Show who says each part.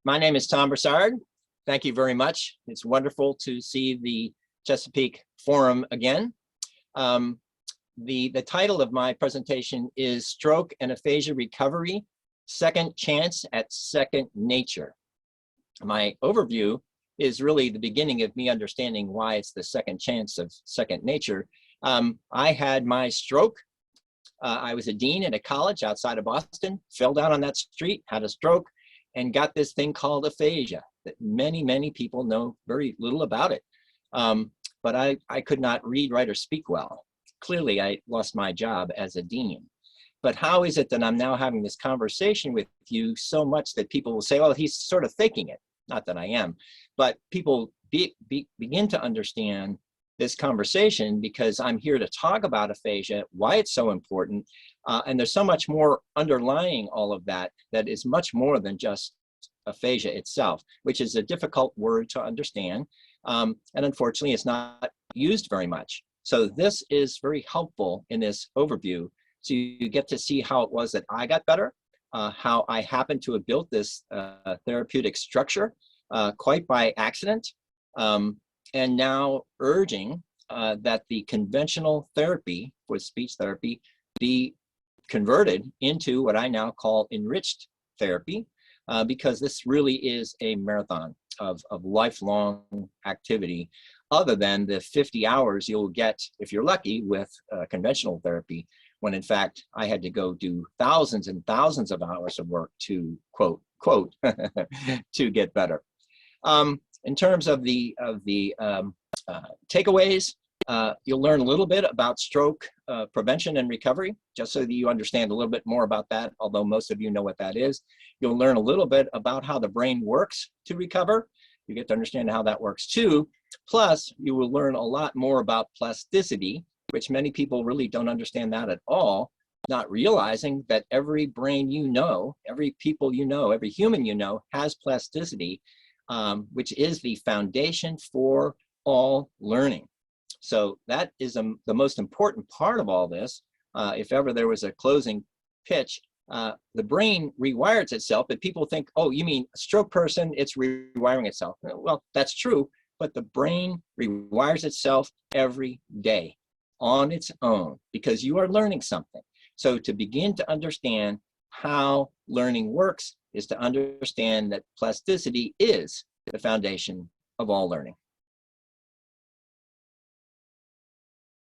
Speaker 1: My name is Tom Broussard. Thank you very much. It's wonderful to see the Chesapeake Forum again. The title of my presentation is Stroke and Aphasia Recovery, Second Chance at Second Nature. My overview is really the beginning of me understanding why it's the second chance of second nature. I had my stroke. I was a dean at a college outside of Boston, fell down on that street, had a stroke, and got this thing called aphasia that many people know very little about it. But I could not read, write, or speak well. Clearly, I lost my job as a dean. But how is it that I'm now having this conversation with you so much that people will say, well, he's sort of faking it? Not that I am, but people begin to understand this conversation because I'm here to talk about aphasia, why it's so important, and there's so much more underlying all of that that is much more than just aphasia itself, which is a difficult word to understand, and unfortunately it's not used very much. So this is very helpful in this overview, so you get to see how it was that I got better, how I happened to have built this therapeutic structure quite by accident, and now urging that the conventional therapy for speech therapy be converted into what I now call enriched therapy, because this really is a marathon of lifelong activity, other than the 50 hours you'll get, if you're lucky, with conventional therapy, when in fact I had to go do thousands and thousands of hours of work to quote to get better. In terms of the takeaways, you'll learn a little bit about stroke prevention and recovery, just so that you understand a little bit more about that, although most of you know what that is. You'll learn a little bit about how the brain works to recover. You get to understand how that works too. Plus, you will learn a lot more about plasticity, which many people really don't understand that at all, not realizing that every brain you know, every people you know, every human you know has plasticity, which is the foundation for all learning. So that is the most important part of all this. If ever there was a closing pitch, the brain rewires itself, but people think, oh, you mean a stroke person, it's rewiring itself. Well, that's true, but the brain rewires itself every day on its own because you are learning something. So to begin to understand how learning works is to understand that plasticity is the foundation of all learning.